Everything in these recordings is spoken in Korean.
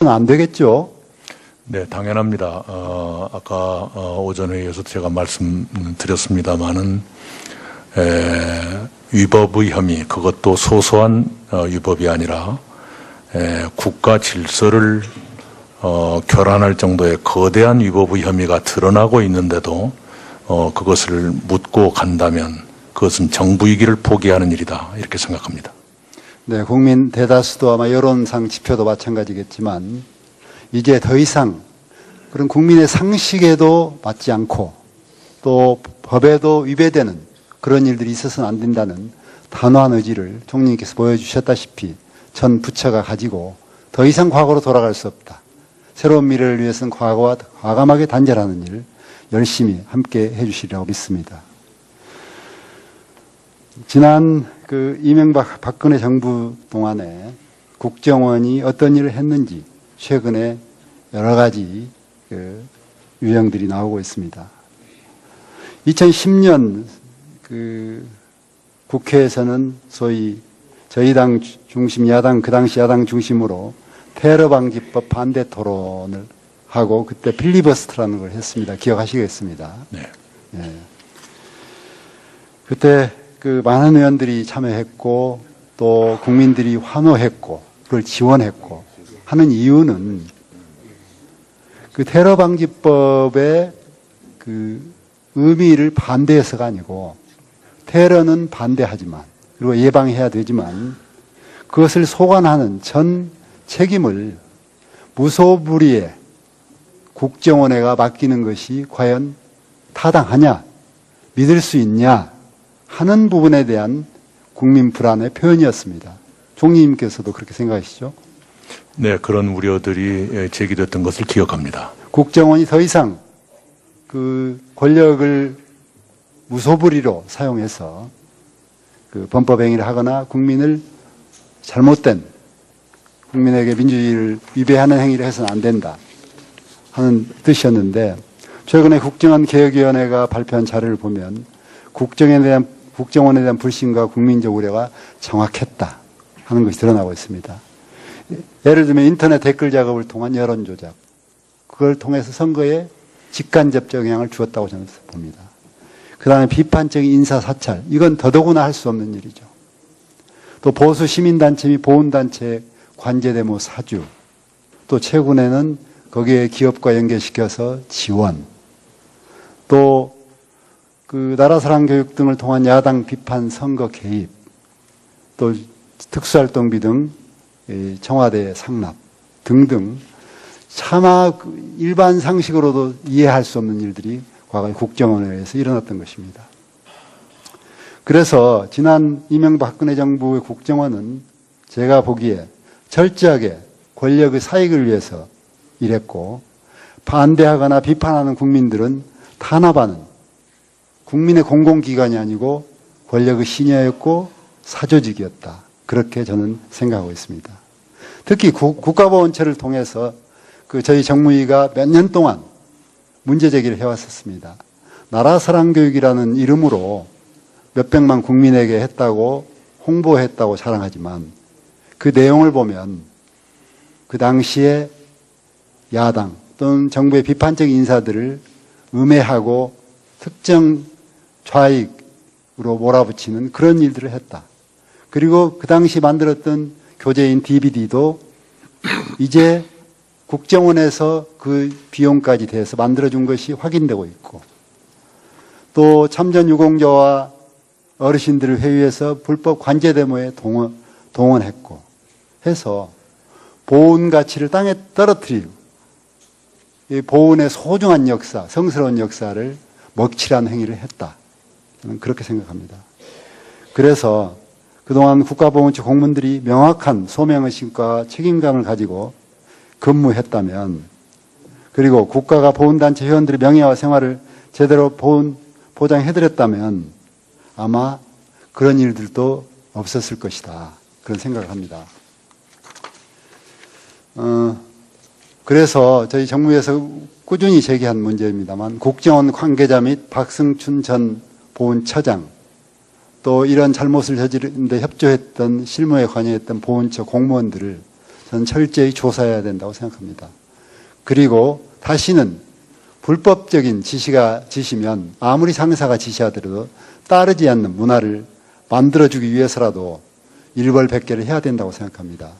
안 되겠죠? 네, 당연합니다. 아까 오전 회의에서도 제가 말씀드렸습니다마는 위법의 혐의, 그것도 소소한 위법이 아니라 국가 질서를 교란할 정도의 거대한 위법의 혐의가 드러나고 있는데도 그것을 묻고 간다면 그것은 정부이기를 포기하는 일이다, 이렇게 생각합니다. 네, 국민 대다수도 아마 여론상 지표도 마찬가지겠지만 이제 더 이상 그런 국민의 상식에도 맞지 않고 또 법에도 위배되는 그런 일들이 있어서는 안 된다는 단호한 의지를 총리님께서 보여주셨다시피 전 부처가 가지고 더 이상 과거로 돌아갈 수 없다. 새로운 미래를 위해서는 과거와 과감하게 단절하는 일 열심히 함께 해주시리라고 믿습니다. 지난 이명박 박근혜 정부 동안에 국정원이 어떤 일을 했는지 최근에 여러 가지 유형들이 나오고 있습니다. 2010년 국회에서는 소위 저희 당 중심 야당, 그 당시 야당 중심으로 테러 방지법 반대 토론을 하고 그때 필리버스터라는 걸 했습니다. 기억하시겠습니다. 네. 네. 그때 많은 의원들이 참여했고 또 국민들이 환호했고 그걸 지원했고 하는 이유는 테러 방지법의 의미를 반대해서가 아니고 테러는 반대하지만 그리고 예방해야 되지만 그것을 소관하는 전 책임을 무소불위의 국정원에가 맡기는 것이 과연 타당하냐, 믿을 수 있냐 하는 부분에 대한 국민 불안의 표현이었습니다. 총리님께서도 그렇게 생각하시죠? 네, 그런 우려들이 제기됐던 것을 기억합니다. 국정원이 더 이상 권력을 무소불위로 사용해서 범법 행위를 하거나 국민을 잘못된 국민에게 민주주의를 위배하는 행위를 해서는 안 된다 하는 뜻이었는데 최근에 국정원 개혁위원회가 발표한 자료를 보면 국정원에 대한 불신과 국민적 우려가 정확했다 하는 것이 드러나고 있습니다. 예를 들면 인터넷 댓글 작업을 통한 여론 조작, 그걸 통해서 선거에 직간접 영향을 주었다고 저는 봅니다. 그 다음에 비판적인 인사 사찰, 이건 더더구나 할 수 없는 일이죠. 또 보수 시민단체 및 보훈단체 관제대모 사주, 또 최근에는 거기에 기업과 연계시켜서 지원, 또 나라사랑 교육 등을 통한 야당 비판 선거 개입, 또 특수활동비 등 청와대 상납 등등 차마 일반 상식으로도 이해할 수 없는 일들이 과거에 국정원에 의해서 일어났던 것입니다. 그래서 지난 이명박 박근혜 정부의 국정원은 제가 보기에 철저하게 권력의 사익을 위해서 일했고 반대하거나 비판하는 국민들은 탄압하는 국민의 공공기관이 아니고 권력의 신여였고 사조직이었다. 그렇게 저는 생각하고 있습니다. 특히 국가보훈처를 통해서 저희 정무위가 몇 년 동안 문제 제기를 해왔었습니다. 나라사랑교육이라는 이름으로 몇백만 국민에게 했다고 홍보했다고 자랑하지만 그 내용을 보면 그 당시에 야당 또는 정부의 비판적 인사들을 음해하고 특정 좌익으로 몰아붙이는 그런 일들을 했다. 그리고 그 당시 만들었던 교재인 DVD도 이제 국정원에서 그 비용까지 대해서 만들어준 것이 확인되고 있고 또 참전 유공자와 어르신들을 회유해서 불법 관제데모에 동원했고 해서 보훈 가치를 땅에 떨어뜨리고 이 보훈의 소중한 역사, 성스러운 역사를 먹칠한 행위를 했다. 저는 그렇게 생각합니다. 그래서 그동안 국가보훈처 공무원들이 명확한 소명의식과 책임감을 가지고 근무했다면 그리고 국가가 보훈단체 회원들의 명예와 생활을 제대로 보장해드렸다면 아마 그런 일들도 없었을 것이다. 그런 생각을 합니다. 그래서 저희 정부에서 꾸준히 제기한 문제입니다만 국정원 관계자 및 박승춘 전 보훈처장 또 이런 잘못을 저지르는데 협조했던 실무에 관여했던 보훈처 공무원들을 저는 철저히 조사해야 된다고 생각합니다. 그리고 다시는 불법적인 지시면 아무리 상사가 지시하더라도 따르지 않는 문화를 만들어주기 위해서라도 일벌백계를 해야 된다고 생각합니다.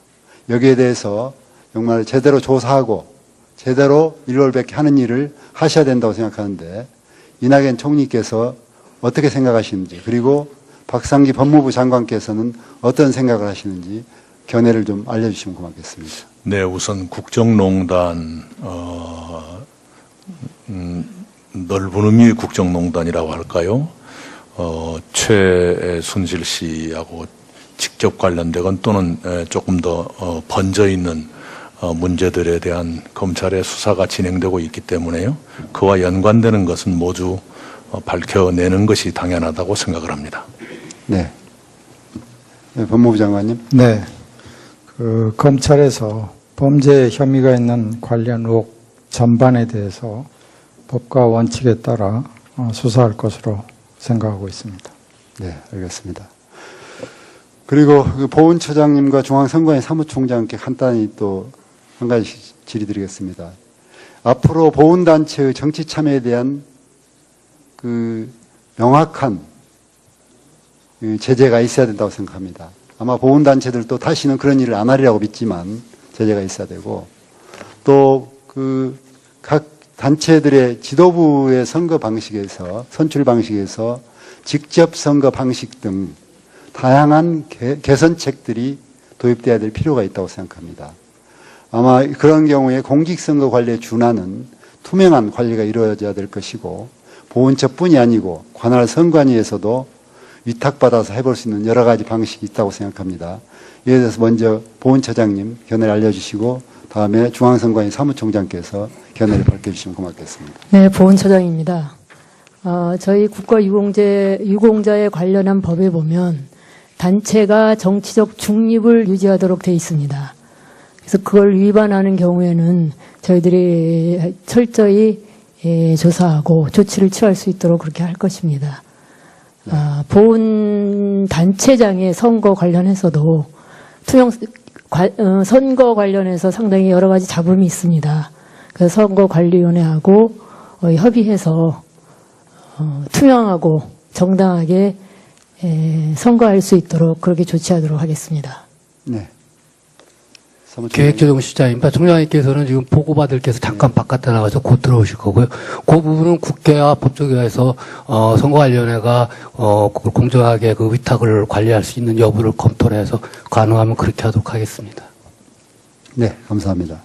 여기에 대해서 정말 제대로 조사하고 제대로 일벌백계하는 일을 하셔야 된다고 생각하는데 이낙연 총리께서 어떻게 생각하시는지 그리고 박상기 법무부 장관께서는 어떤 생각을 하시는지 견해를 좀 알려주시면 고맙겠습니다. 네, 우선 국정농단 넓은 의미의 국정농단이라고 할까요? 최순실 씨하고 직접 관련되건 또는 조금 더 번져 있는 문제들에 대한 검찰의 수사가 진행되고 있기 때문에요. 그와 연관되는 것은 모두 밝혀내는 것이 당연하다고 생각을 합니다. 네. 네, 법무부 장관님. 네. 검찰에서 범죄 혐의가 있는 관련 의혹 전반에 대해서 법과 원칙에 따라 수사할 것으로 생각하고 있습니다. 네, 알겠습니다. 그리고 그 보훈처장님과 중앙선관위 사무총장께 간단히 또 한 가지 질의드리겠습니다. 앞으로 보훈단체의 정치 참여에 대한 그 명확한 제재가 있어야 된다고 생각합니다. 아마 보훈단체들도 다시는 그런 일을 안 하리라고 믿지만 제재가 있어야 되고 또 그 각 단체들의 지도부의 선거 방식에서 선출 방식에서 직접 선거 방식 등 다양한 개선책들이 도입돼야 될 필요가 있다고 생각합니다. 아마 그런 경우에 공직선거 관리에 준하는 투명한 관리가 이루어져야 될 것이고 보훈처뿐이 아니고 관할 선관위에서도 위탁받아서 해볼 수 있는 여러 가지 방식이 있다고 생각합니다. 이에 대해서 먼저 보훈처장님 견해를 알려주시고 다음에 중앙선관위 사무총장께서 견해를 밝혀주시면 고맙겠습니다. 네, 보훈처장입니다. 저희 국가유공자에 관련한 법에 보면 단체가 정치적 중립을 유지하도록 되어 있습니다. 그래서 그걸 위반하는 경우에는 저희들이 철저히 조사하고 조치를 취할 수 있도록 그렇게 할 것입니다. 보훈 단체장의 선거 관련해서도 선거 관련해서 상당히 여러 가지 잡음이 있습니다. 그래서 선거관리위원회하고 협의해서 투명하고 정당하게 선거할 수 있도록 그렇게 조치하도록 하겠습니다. 네. 계획조정실장입니다. 총장님께서는 지금 보고받을 께서 잠깐 바깥에 나가서 곧 들어오실 거고요. 그 부분은 국회와 법조계에서 선거관리위원회가 공정하게 그 위탁을 관리할 수 있는 여부를 검토를 해서 가능하면 그렇게 하도록 하겠습니다. 네, 감사합니다.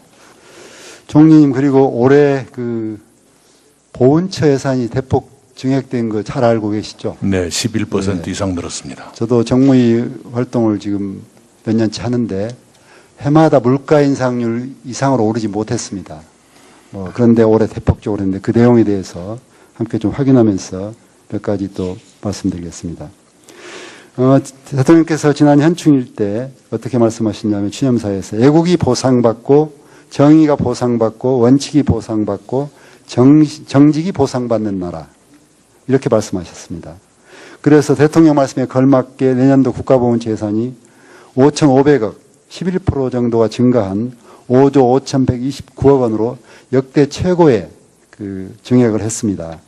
총리님 그리고 올해 그 보훈처 예산이 대폭 증액된 거 잘 알고 계시죠? 네, 11% 네. 이상 늘었습니다. 저도 정무위 활동을 지금 몇 년째 하는데 해마다 물가 인상률 이상으로 오르지 못했습니다. 그런데 올해 대폭적으로 했는데 그 내용에 대해서 함께 좀 확인하면서 몇 가지 또 말씀드리겠습니다. 대통령께서 지난 현충일 때 어떻게 말씀하셨냐면 취념사에서 애국이 보상받고 정의가 보상받고 원칙이 보상받고 정직이 보상받는 나라 이렇게 말씀하셨습니다. 그래서 대통령 말씀에 걸맞게 내년도 국가보훈처 예산이 5,500억 11% 정도가 증가한 5조 5,129억 원으로 역대 최고의 그 증액을 했습니다.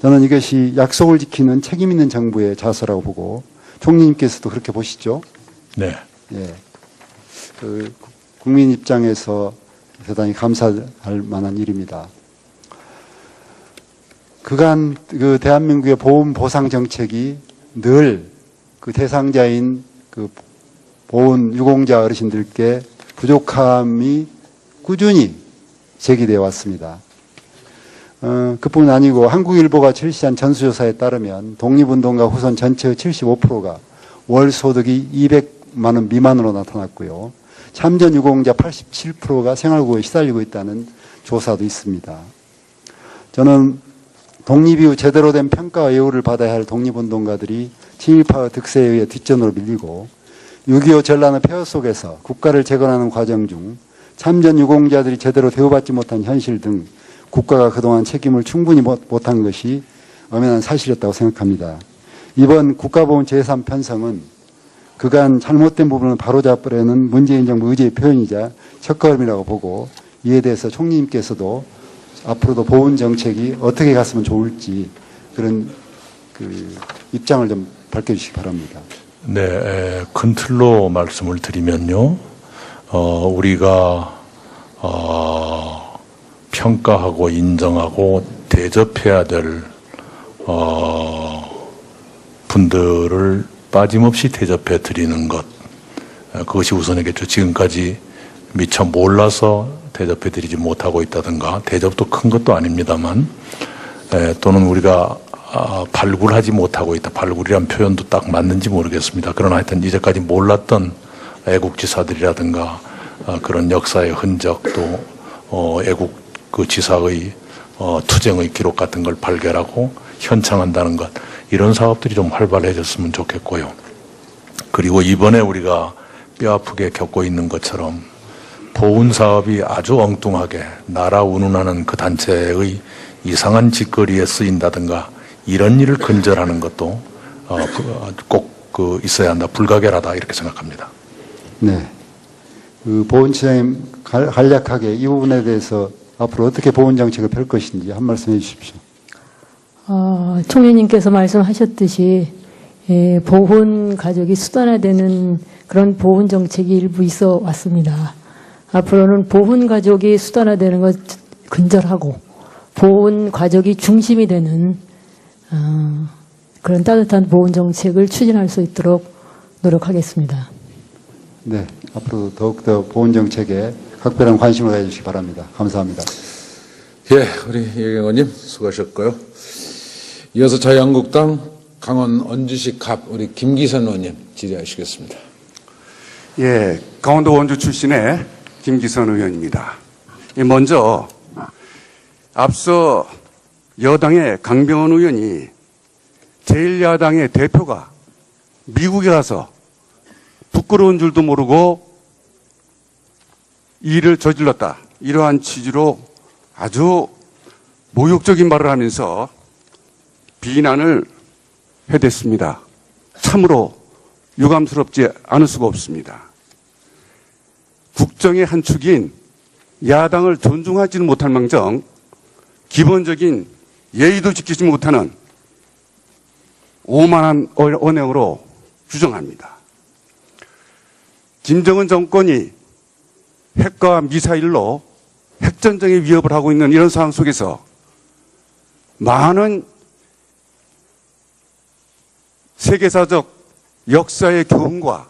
저는 이것이 약속을 지키는 책임 있는 정부의 자세라고 보고 총리님께서도 그렇게 보시죠? 네. 예. 그 국민 입장에서 대단히 감사할 만한 일입니다. 그간 그 대한민국의 보험 보상 정책이 늘 그 대상자인 그 보훈 유공자 어르신들께 부족함이 꾸준히 제기되어 왔습니다. 그뿐 아니고 한국일보가 실시한 전수조사에 따르면 독립운동가 후손 전체의 75%가 월 소득이 200만 원 미만으로 나타났고요. 참전 유공자 87%가 생활고에 시달리고 있다는 조사도 있습니다. 저는 독립 이후 제대로 된 평가와 예우를 받아야 할 독립운동가들이 친일파와 득세에 의해 뒷전으로 밀리고 6.25 전란의 폐허 속에서 국가를 재건하는 과정 중 참전 유공자들이 제대로 대우받지 못한 현실 등 국가가 그동안 책임을 충분히 못한 것이 엄연한 사실이었다고 생각합니다. 이번 국가보훈처 예산 편성은 그간 잘못된 부분을 바로잡으려는 문재인 정부 의지의 표현이자 첫걸음이라고 보고 이에 대해서 총리님께서도 앞으로도 보훈 정책이 어떻게 갔으면 좋을지 그런 그 입장을 좀 밝혀주시기 바랍니다. 네, 큰 틀로 말씀을 드리면요, 우리가 평가하고 인정하고 대접해야 될 분들을 빠짐없이 대접해 드리는 것, 그것이 우선이겠죠. 지금까지 미처 몰라서 대접해 드리지 못하고 있다든가, 대접도 큰 것도 아닙니다만, 또는 우리가 발굴하지 못하고 있다. 발굴이란 표현도 딱 맞는지 모르겠습니다. 그러나 하여튼 이제까지 몰랐던 애국지사들이라든가 그런 역사의 흔적, 또 애국 그 지사의 투쟁의 기록 같은 걸 발견하고 현창한다는 것, 이런 사업들이 좀 활발해졌으면 좋겠고요. 그리고 이번에 우리가 뼈아프게 겪고 있는 것처럼 보훈 사업이 아주 엉뚱하게 나라 운운하는 그 단체의 이상한 짓거리에 쓰인다든가 이런 일을 근절하는 것도 꼭 그 있어야 한다, 불가결하다 이렇게 생각합니다. 네. 그 보훈처장님 간략하게 이 부분에 대해서 앞으로 어떻게 보훈 정책을 펼 것인지 한 말씀 해주십시오. 총리님께서 말씀하셨듯이 보훈 가족이 수단화되는 그런 보훈 정책이 일부 있어 왔습니다. 앞으로는 보훈 가족이 수단화되는 것 근절하고 보훈 가족이 중심이 되는 그런 따뜻한 보훈 정책을 추진할 수 있도록 노력하겠습니다. 네. 앞으로 더욱더 보훈 정책에 각별한 관심을 가져주시기 바랍니다. 감사합니다. 예, 우리 이경원님 수고하셨고요. 이어서 자유한국당 강원 원주시 갑 우리 김기선 의원님 질의하시겠습니다. 예, 강원도 원주 출신의 김기선 의원입니다. 먼저 앞서 여당의 강병원 의원이 제1야당의 대표가 미국에 가서 부끄러운 줄도 모르고 일을 저질렀다, 이러한 취지로 아주 모욕적인 말을 하면서 비난을 해댔습니다. 참으로 유감스럽지 않을 수가 없습니다. 국정의 한 축인 야당을 존중하지는 못할 망정 기본적인 예의도 지키지 못하는 오만한 언행으로 규정합니다. 김정은 정권이 핵과 미사일로 핵전쟁의 위협을 하고 있는 이런 상황 속에서 많은 세계사적 역사의 교훈과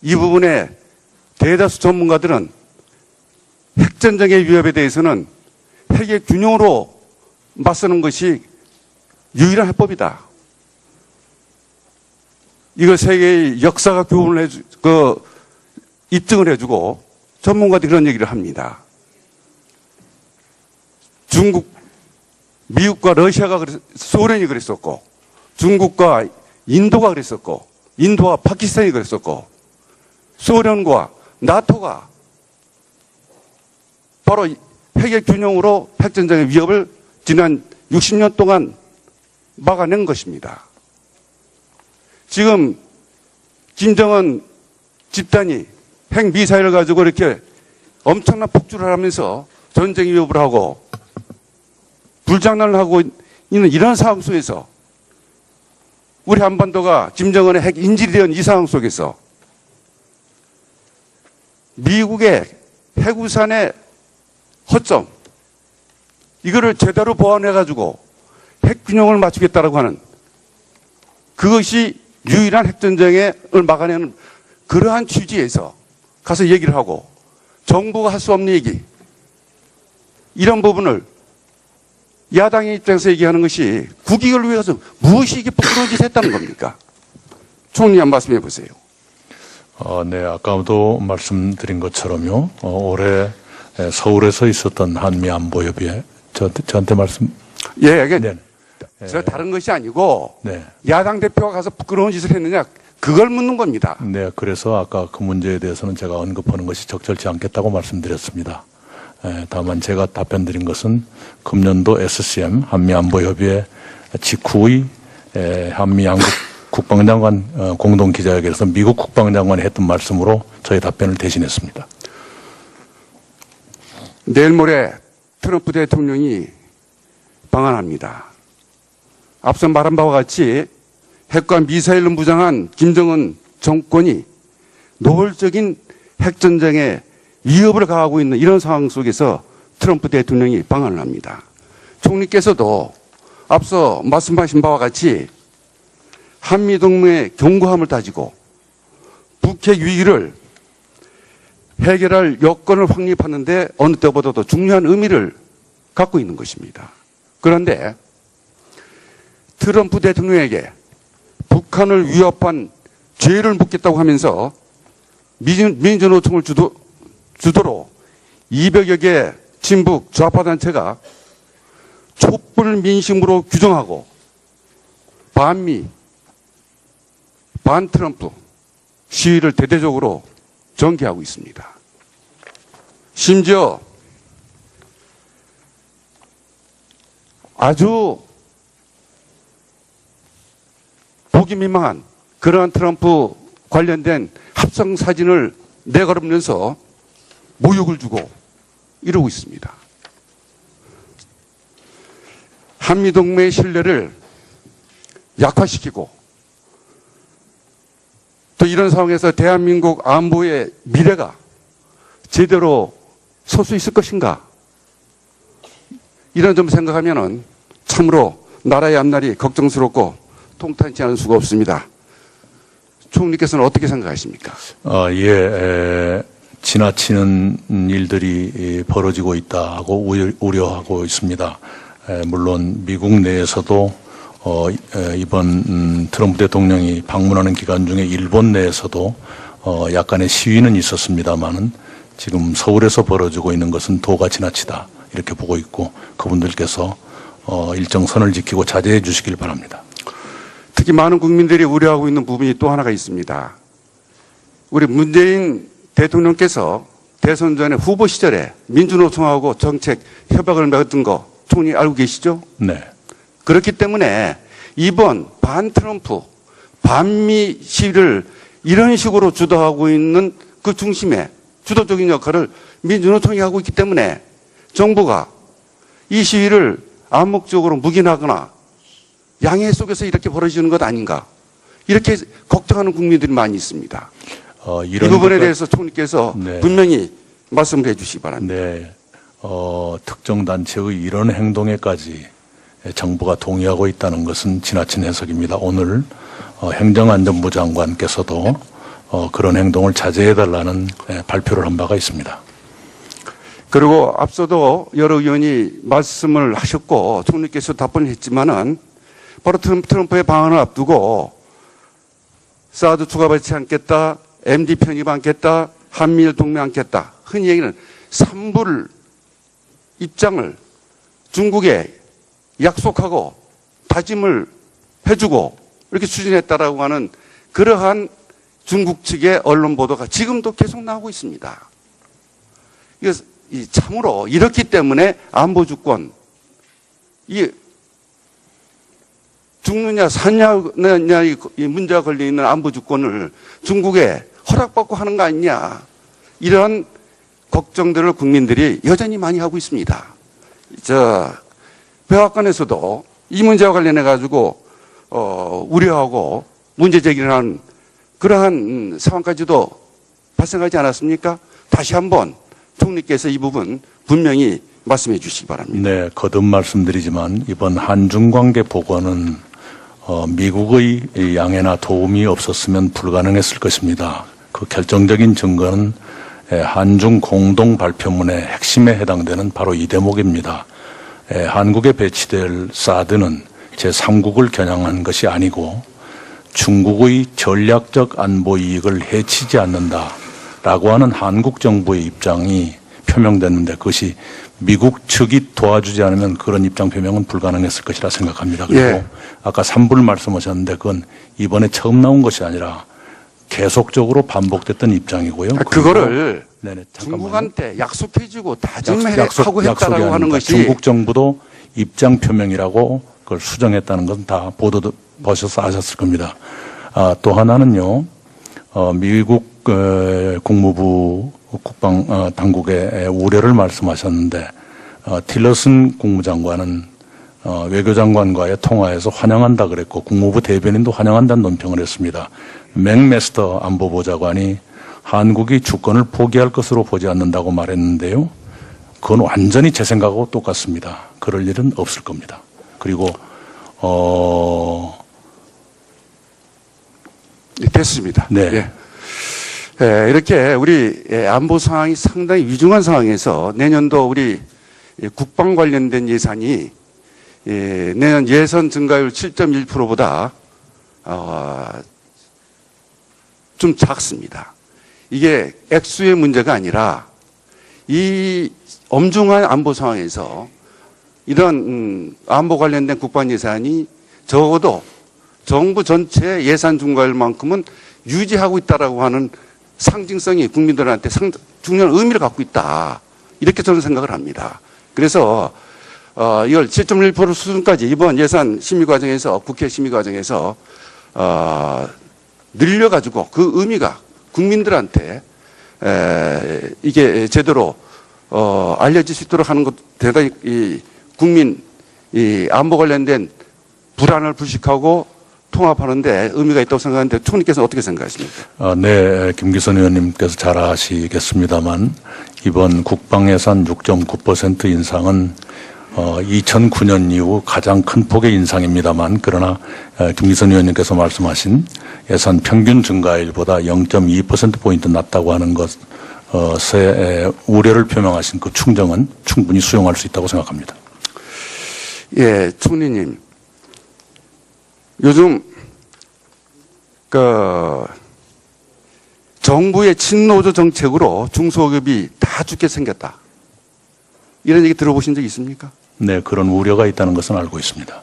이 부분에 대다수 전문가들은 핵전쟁의 위협에 대해서는 핵의 균형으로 맞서는 것이 유일한 해법이다. 이걸 세계의 역사가 교훈을 입증을 해주고 전문가들이 그런 얘기를 합니다. 중국, 미국과 러시아가 소련이 그랬었고, 중국과 인도가 그랬었고, 인도와 파키스탄이 그랬었고, 소련과 나토가 바로 핵의 균형으로 핵전쟁의 위협을 지난 60년 동안 막아낸 것입니다. 지금 김정은 집단이 핵미사일을 가지고 이렇게 엄청난 폭주를 하면서 전쟁 위협을 하고 불장난을 하고 있는 이런 상황 속에서 우리 한반도가 김정은의 핵 인질이 된 이 상황 속에서 미국의 핵우산의 허점, 이거를 제대로 보완해가지고 핵균형을 맞추겠다라고 하는, 그것이 유일한 핵전쟁을 막아내는 그러한 취지에서 가서 얘기를 하고 정부가 할 수 없는 얘기, 이런 부분을 야당의 입장에서 얘기하는 것이 국익을 위해서 무엇이 이게 부끄러운 짓을 했다는 겁니까? 총리 한 말씀해 보세요. 네, 아까도 말씀드린 것처럼요, 올해 서울에서 있었던 한미안보협의회, 저한테 말씀. 예, 이게 네. 저 다른 것이 아니고 네. 야당 대표가 가서 부끄러운 짓을 했느냐, 그걸 묻는 겁니다. 네, 그래서 아까 그 문제에 대해서는 제가 언급하는 것이 적절치 않겠다고 말씀드렸습니다. 다만 제가 답변드린 것은 금년도 SCM 한미안보협의회 직후의 한미 양국 국방장관 공동 기자회견에서 미국 국방장관이 했던 말씀으로 저희 답변을 대신했습니다. 내일 모레 트럼프 대통령이 방한합니다. 앞서 말한 바와 같이 핵과 미사일로 무장한 김정은 정권이 노골적인 핵전쟁에 위협을 가하고 있는 이런 상황 속에서 트럼프 대통령이 방한을 합니다. 총리께서도 앞서 말씀하신 바와 같이 한미동맹의 견고함을 따지고 북핵 위기를 해결할 여건을 확립하는데 어느 때보다도 중요한 의미를 갖고 있는 것입니다. 그런데 트럼프 대통령에게 북한을 위협한 죄를 묻겠다고 하면서 민주노총을 주도로 200여 개 친북 좌파 단체가 촛불 민심으로 규정하고 반미, 반트럼프 시위를 대대적으로 전개하고 있습니다. 심지어 아주 보기 민망한 그러한 트럼프 관련된 합성 사진을 내걸으면서 모욕을 주고 이러고 있습니다. 한미동맹의 신뢰를 약화시키고 또 이런 상황에서 대한민국 안보의 미래가 제대로 설 수 있을 것인가? 이런 점 생각하면은 참으로 나라의 앞날이 걱정스럽고 통탄치 않을 수가 없습니다. 총리께서는 어떻게 생각하십니까? 지나치는 일들이 벌어지고 있다고 우려하고 있습니다. 물론 미국 내에서도 이번 트럼프 대통령이 방문하는 기간 중에 일본 내에서도 약간의 시위는 있었습니다만은 지금 서울에서 벌어지고 있는 것은 도가 지나치다 이렇게 보고 있고 그분들께서 일정 선을 지키고 자제해 주시길 바랍니다. 특히 많은 국민들이 우려하고 있는 부분이 또 하나가 있습니다. 우리 문재인 대통령께서 대선 전에 후보 시절에 민주노총하고 정책 협약을 맺은 거 총리 알고 계시죠? 네. 그렇기 때문에 이번 반트럼프, 반미 시위를 이런 식으로 주도하고 있는 그 중심에 주도적인 역할을 민주노총이 하고 있기 때문에 정부가 이 시위를 암묵적으로 묵인하거나 양해 속에서 이렇게 벌어지는 것 아닌가 이렇게 걱정하는 국민들이 많이 있습니다. 이 부분에 대해서 총리께서 네. 분명히 말씀을 해 주시기 바랍니다. 네. 특정 단체의 이런 행동에까지 정부가 동의하고 있다는 것은 지나친 해석입니다. 오늘 행정안전부 장관께서도 그런 행동을 자제해달라는 발표를 한 바가 있습니다. 그리고 앞서도 여러 의원이 말씀을 하셨고 총리께서 답변을 했지만은 바로 트럼프의 방한을 앞두고 사드 추가 배치 않겠다, MD 편입 않겠다, 한미일 동맹 않겠다. 흔히 얘기는 삼불 입장을 중국에 약속하고 다짐을 해주고 이렇게 추진했다라고 하는 그러한 중국 측의 언론 보도가 지금도 계속 나오고 있습니다. 이거 참으로 이렇기 때문에 안보 주권, 이 죽느냐 사느냐 이 문제가 걸려 있는 안보 주권을 중국에 허락받고 하는 거 아니냐 이런 걱정들을 국민들이 여전히 많이 하고 있습니다. 백악관에서도 이 문제와 관련해 가지고 우려하고 문제 제기를 한 그러한 상황까지도 발생하지 않았습니까? 다시 한번 총리께서 이 부분 분명히 말씀해 주시기 바랍니다. 네, 거듭 말씀드리지만 이번 한중 관계 복원은 미국의 양해나 도움이 없었으면 불가능했을 것입니다. 그 결정적인 증거는 한중 공동 발표문의 핵심에 해당되는 바로 이 대목입니다. 한국에 배치될 사드는 제3국을 겨냥한 것이 아니고 중국의 전략적 안보 이익을 해치지 않는다라고 하는 한국 정부의 입장이 표명됐는데 그것이 미국 측이 도와주지 않으면 그런 입장 표명은 불가능했을 것이라 생각합니다. 그리고 예. 아까 3불 말씀하셨는데 그건 이번에 처음 나온 것이 아니라 계속적으로 반복됐던 입장이고요. 그거를 네네, 중국한테 약속해주고 다짐하고 했다라고 하는 것이 중국 정부도 입장 표명이라고 그걸 수정했다는 건 다 보셔서 아셨을 겁니다. 또 하나는요, 미국 국무부 국방 당국의 우려를 말씀하셨는데, 틸러슨 국무장관은 외교장관과의 통화에서 환영한다 그랬고 국무부 대변인도 환영한다는 논평을 했습니다. 맥메스터 안보보좌관이 한국이 주권을 포기할 것으로 보지 않는다고 말했는데요. 그건 완전히 제 생각하고 똑같습니다. 그럴 일은 없을 겁니다. 그리고 됐습니다. 네. 예, 이렇게 우리 안보 상황이 상당히 위중한 상황에서 내년도 우리 국방 관련된 예산이 내년 예산 증가율 7.1%보다 좀 작습니다. 이게 액수의 문제가 아니라 이 엄중한 안보 상황에서 이런 안보 관련된 국방 예산이 적어도 정부 전체 예산 증가율만큼은 유지하고 있다라고 하는 상징성이 국민들한테 중요한 의미를 갖고 있다. 이렇게 저는 생각을 합니다. 그래서 이걸 7.1% 수준까지 이번 예산 심의 과정에서 국회 심의 과정에서 늘려가지고 그 의미가 국민들한테 이게 제대로 알려질 수 있도록 하는 것 대단히 이 국민 이 안보 관련된 불안을 불식하고 통합하는데 의미가 있다고 생각하는데 총리께서는 어떻게 생각하십니까? 네, 김기선 의원님께서 잘 아시겠습니다만 이번 국방 예산 6.9% 인상은 2009년 이후 가장 큰 폭의 인상입니다만 그러나 김기선 의원님께서 말씀하신 예산 평균 증가율보다 0.2%포인트 낮다고 하는 것에 우려를 표명하신 그 충정은 충분히 수용할 수 있다고 생각합니다. 예, 총리님. 요즘 정부의 친노조 정책으로 중소기업이 다 죽게 생겼다. 이런 얘기 들어보신 적 있습니까? 네, 그런 우려가 있다는 것은 알고 있습니다.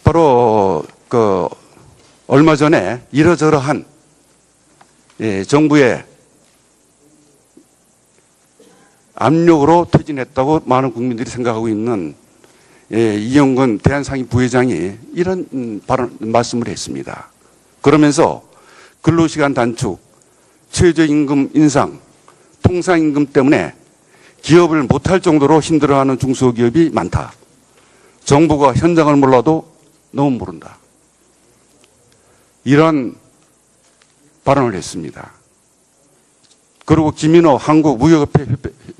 바로 얼마 전에 이러저러한 정부의 압력으로 퇴진했다고 많은 국민들이 생각하고 있는 이영건 대한상인 부회장이 이런 말씀을 했습니다. 그러면서 근로시간 단축, 최저임금 인상, 통상임금 때문에 기업을 못할 정도로 힘들어하는 중소기업이 많다. 정부가 현장을 몰라도 너무 모른다. 이런 발언을 했습니다. 그리고 김인호 한국무역협회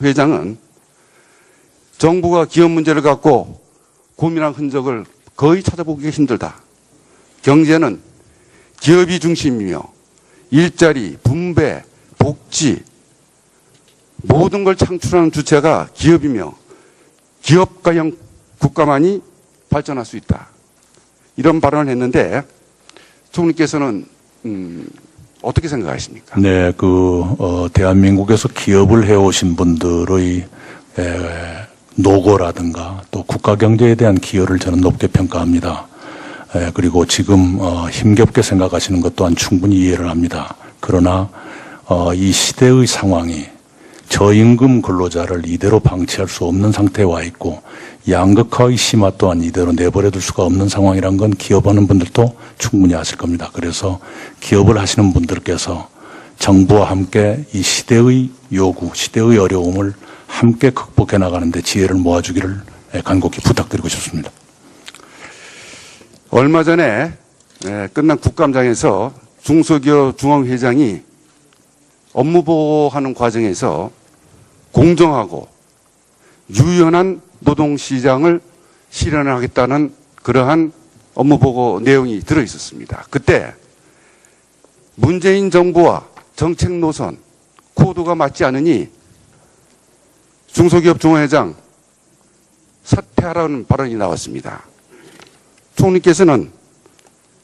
회장은 정부가 기업 문제를 갖고 고민한 흔적을 거의 찾아보기가 힘들다. 경제는 기업이 중심이며 일자리, 분배, 복지 모든 걸 창출하는 주체가 기업이며 기업가형 국가만이 발전할 수 있다. 이런 발언을 했는데 총리께서는 어떻게 생각하십니까? 네, 대한민국에서 기업을 해오신 분들의 노고라든가 또 국가 경제에 대한 기여를 저는 높게 평가합니다. 그리고 지금 힘겹게 생각하시는 것 또한 충분히 이해를 합니다. 그러나 이 시대의 상황이 저임금 근로자를 이대로 방치할 수 없는 상태에 와 있고 양극화의 심화 또한 이대로 내버려 둘 수가 없는 상황이란 건 기업하는 분들도 충분히 아실 겁니다. 그래서 기업을 하시는 분들께서 정부와 함께 이 시대의 요구, 시대의 어려움을 함께 극복해 나가는데 지혜를 모아주기를 간곡히 부탁드리고 싶습니다. 얼마 전에 끝난 국감장에서 중소기업 중앙회장이 업무 보고하는 과정에서 공정하고 유연한 노동시장을 실현하겠다는 그러한 업무 보고 내용이 들어 있었습니다. 그때 문재인 정부와 정책 노선, 코드가 맞지 않으니 중소기업 중앙회장 사퇴하라는 발언이 나왔습니다. 총리께서는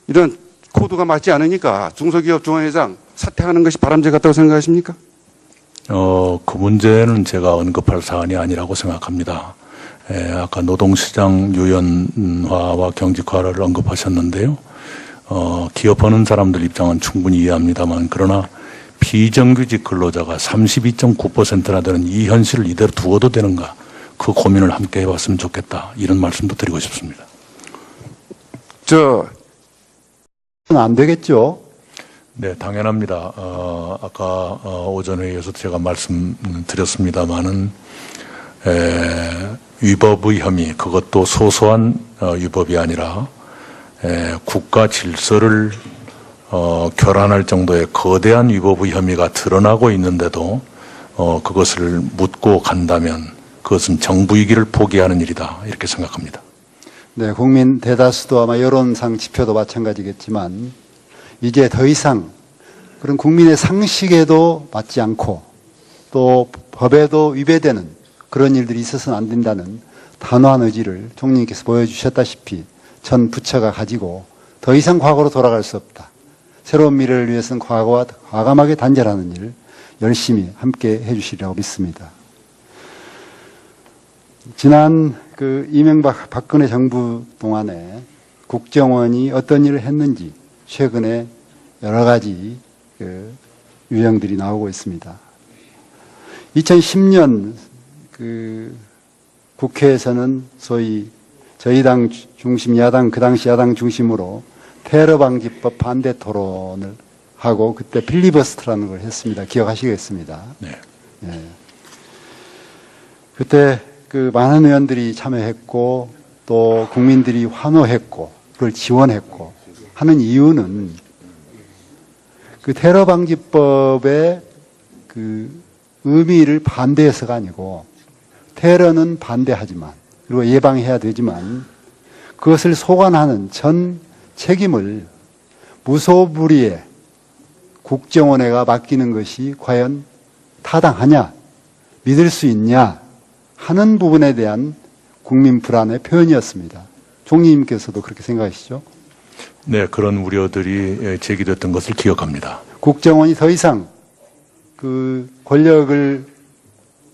이런 코드가 맞지 않으니까 중소기업 중앙회장 사퇴하는 것이 바람직 같다고 생각하십니까? 그 문제는 제가 언급할 사안이 아니라고 생각합니다. 아까 노동시장 유연화와 경직화를 언급하셨는데요. 기업하는 사람들 입장은 충분히 이해합니다만 그러나 비정규직 근로자가 32.9%나 되는 이 현실을 이대로 두어도 되는가 그 고민을 함께 해봤으면 좋겠다 이런 말씀도 드리고 싶습니다. 안 되겠죠. 네, 당연합니다. 아까 오전 회의에서 제가 말씀드렸습니다마는 위법의 혐의, 그것도 소소한 위법이 아니라 국가 질서를 교란할 정도의 거대한 위법의 혐의가 드러나고 있는데도 그것을 묻고 간다면 그것은 정부이기를 포기하는 일이다, 이렇게 생각합니다. 네, 국민 대다수도 아마 여론상 지표도 마찬가지겠지만 이제 더 이상 그런 국민의 상식에도 맞지 않고 또 법에도 위배되는 그런 일들이 있어서는 안 된다는 단호한 의지를 총리님께서 보여주셨다시피 전 부처가 가지고 더 이상 과거로 돌아갈 수 없다. 새로운 미래를 위해서는 과거와 과감하게 단절하는 일 열심히 함께 해주시리라고 믿습니다. 지난 이명박 박근혜 정부 동안에 국정원이 어떤 일을 했는지 최근에 여러 가지 유형들이 나오고 있습니다. 2010년 국회에서는 소위 저희 당 중심 야당, 그 당시 야당 중심으로 테러 방지법 반대 토론을 하고 그때 필리버스터라는 걸 했습니다. 기억하시겠습니다. 네. 네. 그때 많은 의원들이 참여했고 또 국민들이 환호했고 그걸 지원했고 하는 이유는 테러 방지법의 의미를 반대해서가 아니고 테러는 반대하지만 그리고 예방해야 되지만 그것을 소관하는 전 책임을 무소불위의 국정원에가 맡기는 것이 과연 타당하냐, 믿을 수 있냐 하는 부분에 대한 국민 불안의 표현이었습니다. 총리님께서도 그렇게 생각하시죠? 네, 그런 우려들이 제기됐던 것을 기억합니다. 국정원이 더 이상 권력을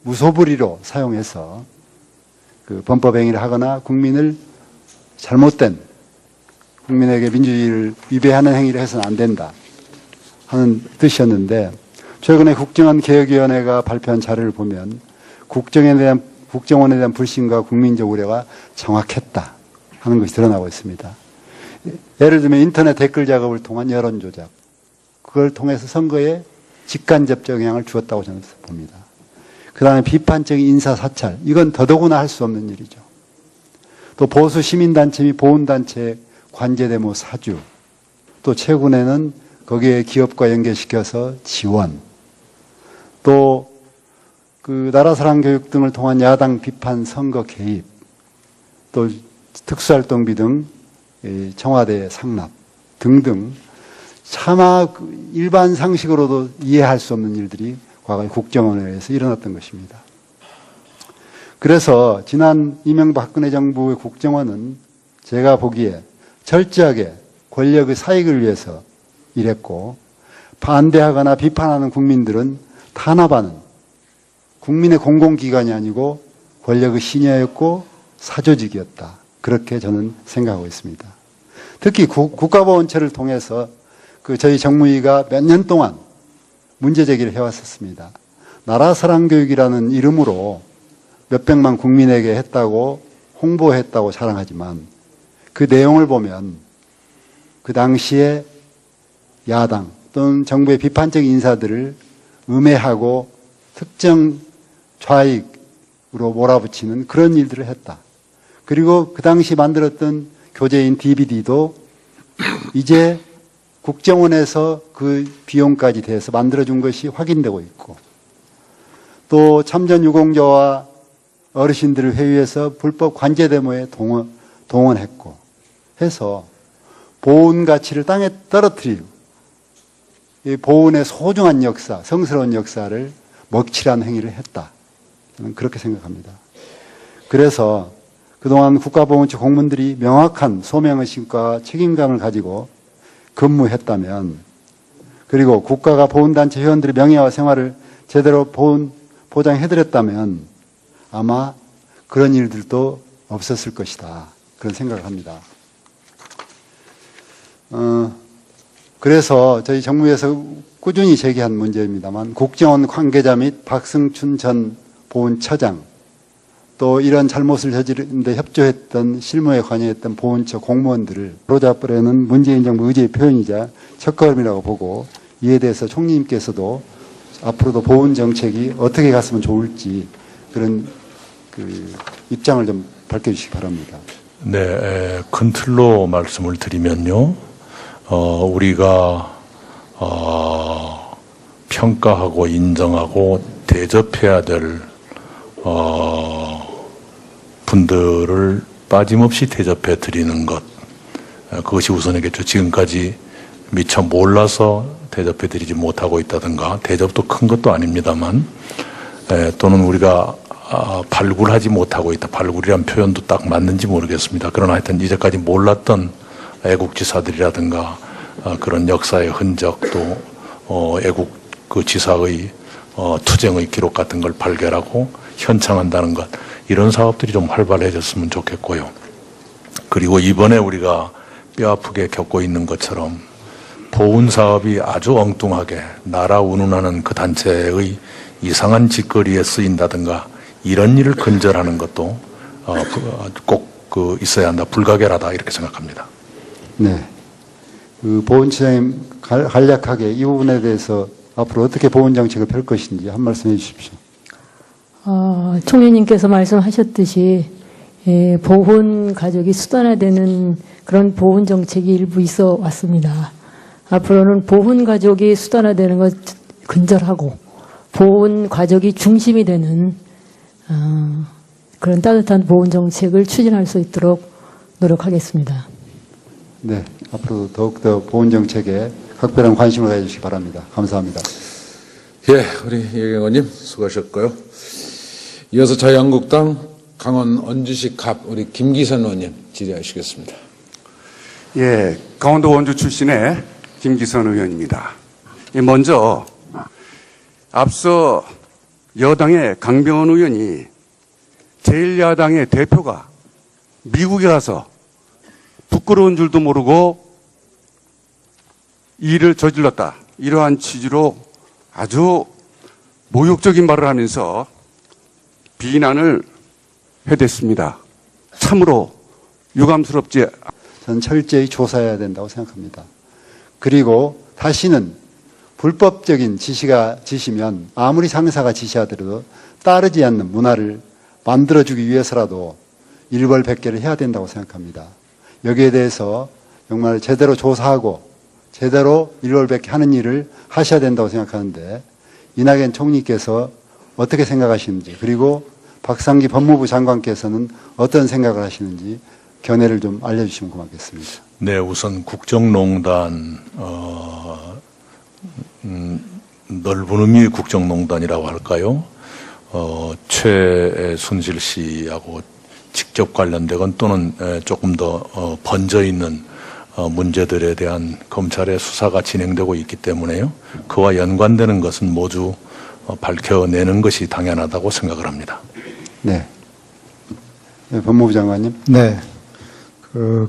무소불위로 사용해서 범법행위를 하거나 국민을 잘못된 국민에게 민주주의를 위배하는 행위를 해서는 안 된다 하는 뜻이었는데 최근에 국정원 개혁위원회가 발표한 자료를 보면 국정원에 대한 불신과 국민적 우려가 정확했다 하는 것이 드러나고 있습니다. 예를 들면 인터넷 댓글 작업을 통한 여론 조작, 그걸 통해서 선거에 직간접 영향을 주었다고 저는 봅니다. 그 다음에 비판적인 인사사찰, 이건 더더구나 할 수 없는 일이죠. 또 보수 시민단체 및 보훈단체 관제대모 사주, 또 최근에는 거기에 기업과 연계시켜서 지원, 또 나라사랑 교육 등을 통한 야당 비판 선거 개입, 또 특수활동비 등 청와대 상납 등등 차마 일반 상식으로도 이해할 수 없는 일들이 과거에 국정원에 의해서 일어났던 것입니다. 그래서 지난 이명박 박근혜 정부의 국정원은 제가 보기에 철저하게 권력의 사익을 위해서 일했고 반대하거나 비판하는 국민들은 탄압하는 국민의 공공기관이 아니고 권력의 신여였고 사조직이었다. 그렇게 저는 생각하고 있습니다. 특히 국가보훈처를 통해서 저희 정무위가 몇 년 동안 문제 제기를 해왔었습니다. 나라사랑교육이라는 이름으로 몇백만 국민에게 했다고 홍보했다고 자랑하지만 그 내용을 보면 그 당시에 야당 또는 정부의 비판적인 인사들을 음해하고 특정 좌익으로 몰아붙이는 그런 일들을 했다. 그리고 그 당시 만들었던 교재인 DVD도 이제 국정원에서 그 비용까지 대해서 만들어준 것이 확인되고 있고 또 참전 유공자와 어르신들을 회유해서 불법 관제데모에 동원했고 해서 보훈 가치를 땅에 떨어뜨리고 이 보훈의 소중한 역사, 성스러운 역사를 먹칠한 행위를 했다. 저는 그렇게 생각합니다. 그래서 그동안 국가보훈처 공무원들이 명확한 소명의식과 책임감을 가지고 근무했다면 그리고 국가가 보훈단체 회원들의 명예와 생활을 제대로 보장해드렸다면 아마 그런 일들도 없었을 것이다. 그런 생각을 합니다. 그래서 저희 정부에서 꾸준히 제기한 문제입니다만 국정원 관계자 및 박승춘 전 보훈처장 또 이런 잘못을 저지르는데 협조했던 실무에 관여했던 보훈처 공무원들을 바로잡으려는 문재인 정부 의지의 표현이자 첫걸음이라고 보고, 이에 대해서 총리님께서도 앞으로도 보훈 정책이 어떻게 갔으면 좋을지 그런 입장을 좀 밝혀주시기 바랍니다. 네, 큰 틀로 말씀을 드리면요, 우리가 평가하고 인정하고 대접해야 될 분들을 빠짐없이 대접해 드리는 것, 그것이 우선이겠죠. 지금까지 미처 몰라서 대접해 드리지 못하고 있다든가, 대접도 큰 것도 아닙니다만, 또는 우리가 발굴하지 못하고 있다. 발굴이란 표현도 딱 맞는지 모르겠습니다. 그러나 하여튼 이제까지 몰랐던 애국지사들이라든가 그런 역사의 흔적, 또 애국 그 지사의 투쟁의 기록 같은 걸 발견하고 현창한다는 것, 이런 사업들이 좀 활발해졌으면 좋겠고요. 그리고 이번에 우리가 뼈아프게 겪고 있는 것처럼 보훈 사업이 아주 엉뚱하게 나라 운운하는 그 단체의 이상한 짓거리에 쓰인다든가, 이런 일을 근절하는 것도 꼭 있어야 한다, 불가결하다, 이렇게 생각합니다. 네. 보훈처장님 간략하게 이 부분에 대해서 앞으로 어떻게 보훈 정책을 펼 것인지 한 말씀 해주십시오. 총리님께서 말씀하셨듯이 보훈 가족이 수단화되는 그런 보훈 정책이 일부 있어 왔습니다. 앞으로는 보훈 가족이 수단화되는 것 근절하고 보훈 가족이 중심이 되는 그런 따뜻한 보훈 정책을 추진할 수 있도록 노력하겠습니다. 네, 앞으로 더욱더 보훈 정책에 각별한 관심을 가져주시기 바랍니다. 감사합니다. 예, 우리 이 의원님 수고하셨고요. 이어서 자유한국당 강원 원주시 갑 우리 김기선 의원님 질의하시겠습니다. 예, 강원도 원주 출신의 김기선 의원입니다. 먼저 앞서 여당의 강병원 의원이 제1야당의 대표가 미국에 가서 부끄러운 줄도 모르고 일을 저질렀다, 이러한 취지로 아주 모욕적인 말을 하면서 비난을 해댔습니다. 참으로 유감스럽지. 저는 철저히 조사해야 된다고 생각합니다. 그리고 다시는 불법적인 지시면 아무리 상사가 지시하더라도 따르지 않는 문화를 만들어주기 위해서라도 일벌백계를 해야 된다고 생각합니다. 여기에 대해서 정말 제대로 조사하고 제대로 일벌백계하는 일을 하셔야 된다고 생각하는데, 이낙연 총리께서 어떻게 생각하시는지, 그리고 박상기 법무부 장관께서는 어떤 생각을 하시는지 견해를 좀 알려주시면 고맙겠습니다. 네, 우선 국정농단, 넓은 의미의 국정농단이라고 할까요? 최순실 씨하고 직접 관련되건 또는 조금 더 번져 있는 문제들에 대한 검찰의 수사가 진행되고 있기 때문에요. 그와 연관되는 것은 모두 밝혀내는 것이 당연하다고 생각을 합니다. 네. 네, 법무부 장관님. 네.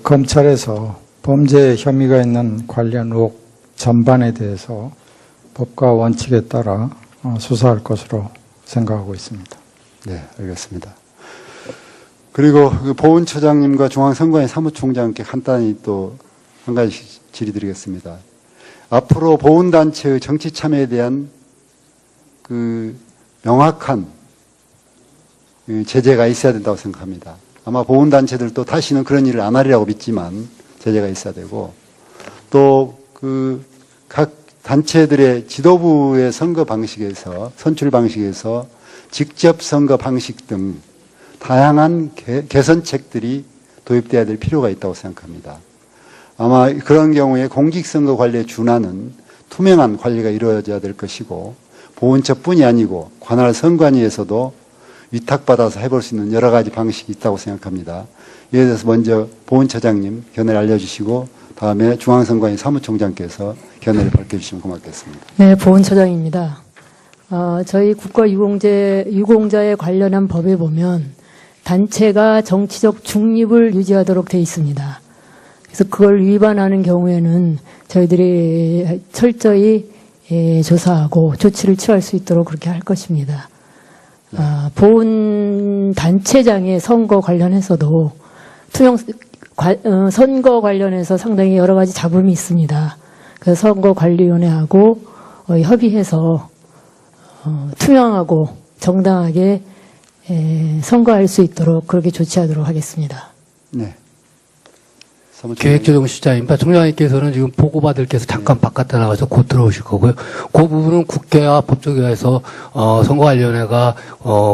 검찰에서 범죄 혐의가 있는 관련 의혹 전반에 대해서 법과 원칙에 따라 수사할 것으로 생각하고 있습니다. 네, 알겠습니다. 그리고 보훈처장님과 중앙선관위 사무총장께 간단히 또 한 가지 질의드리겠습니다. 앞으로 보훈단체의 정치 참여에 대한 명확한 제재가 있어야 된다고 생각합니다. 아마 보훈단체들도 다시는 그런 일을 안 하리라고 믿지만 제재가 있어야 되고, 또 각 단체들의 지도부의 선거 방식에서, 선출 방식에서 직접 선거 방식 등 다양한 개선책들이 도입돼야 될 필요가 있다고 생각합니다. 아마 그런 경우에 공직선거 관리에 준하는 투명한 관리가 이루어져야 될 것이고, 보훈처뿐이 아니고 관할 선관위에서도 위탁받아서 해볼 수 있는 여러 가지 방식이 있다고 생각합니다. 이에 대해서 먼저 보훈처장님 견해를 알려주시고, 다음에 중앙선관위 사무총장께서 견해를 밝혀주시면 고맙겠습니다. 네, 보훈처장입니다. 저희 국가유공자에 관련한 법에 보면 단체가 정치적 중립을 유지하도록 되어 있습니다. 그래서 그걸 위반하는 경우에는 저희들이 철저히 조사하고 조치를 취할 수 있도록 그렇게 할 것입니다. 보훈 단체 전체장의 선거 관련해서도 선거 관련해서 상당히 여러 가지 잡음이 있습니다. 그래서 선거관리위원회하고 협의해서 투명하고 정당하게 선거할 수 있도록 그렇게 조치하도록 하겠습니다. 네. 계획조정실장입니다. 총장님께서는 지금 보고받을 게 해서 잠깐 바깥에 나가서 곧 들어오실 거고요. 그 부분은 국회와 법조계에서 선거관리위원회가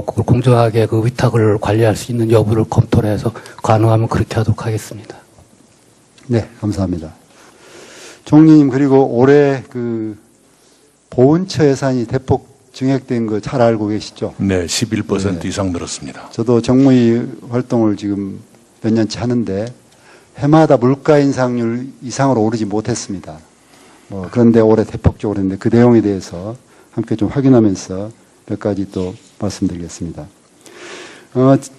그걸 공정하게 그 위탁을 관리할 수 있는 여부를 검토를 해서 가능하면 그렇게 하도록 하겠습니다. 네, 감사합니다. 총리님, 그리고 올해 그 보훈처 예산이 대폭 증액된 거 잘 알고 계시죠? 네, 11% 네. 이상 늘었습니다. 저도 정무위 활동을 지금 몇 년째 하는데 해마다 물가 인상률 이상으로 오르지 못했습니다. 그런데 올해 대폭적으로 했는데 그 내용에 대해서 함께 좀 확인하면서 몇 가지 또 말씀드리겠습니다.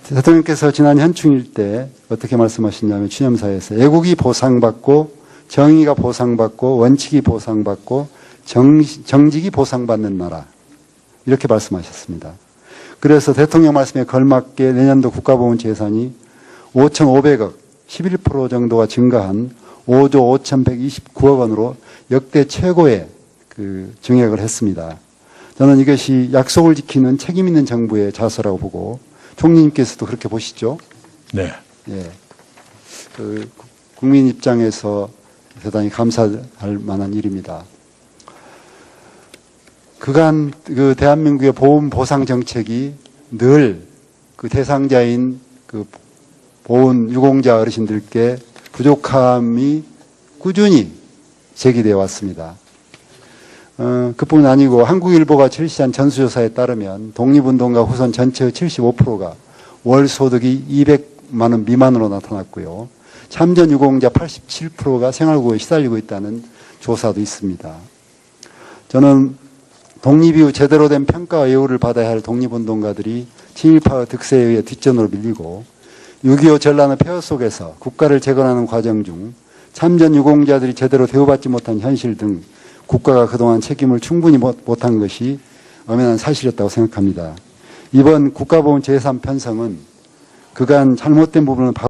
대통령께서 지난 현충일 때 어떻게 말씀하셨냐면 취념사에서 애국이 보상받고 정의가 보상받고 원칙이 보상받고 정직이 보상받는 나라 이렇게 말씀하셨습니다. 그래서 대통령 말씀에 걸맞게 내년도 국가보훈처 예산이 5,500억 11% 정도가 증가한 5조 5,129억 원으로 역대 최고의 그 증액을 했습니다. 저는 이것이 약속을 지키는 책임 있는 정부의 자세라고 보고 총리님께서도 그렇게 보시죠? 네. 예. 그 국민 입장에서 대단히 감사할 만한 일입니다. 그간 그 대한민국의 보험 보상 정책이 늘 그 대상자인 그 보훈 유공자 어르신들께 부족함이 꾸준히 제기되어 왔습니다. 그뿐 아니고 한국일보가 실시한 전수조사에 따르면 독립운동가 후손 전체의 75%가 월 소득이 200만 원 미만으로 나타났고요. 참전 유공자 87%가 생활고에 시달리고 있다는 조사도 있습니다. 저는 독립 이후 제대로 된 평가와 예우를 받아야 할 독립운동가들이 친일파의 득세에 의해 뒷전으로 밀리고 6.25 전란의 폐허 속에서 국가를 재건하는 과정 중 참전 유공자들이 제대로 대우받지 못한 현실 등 국가가 그동안 책임을 충분히 못한 것이 엄연한 사실이었다고 생각합니다. 이번 국가보훈처 예산 편성은 그간 잘못된 부분을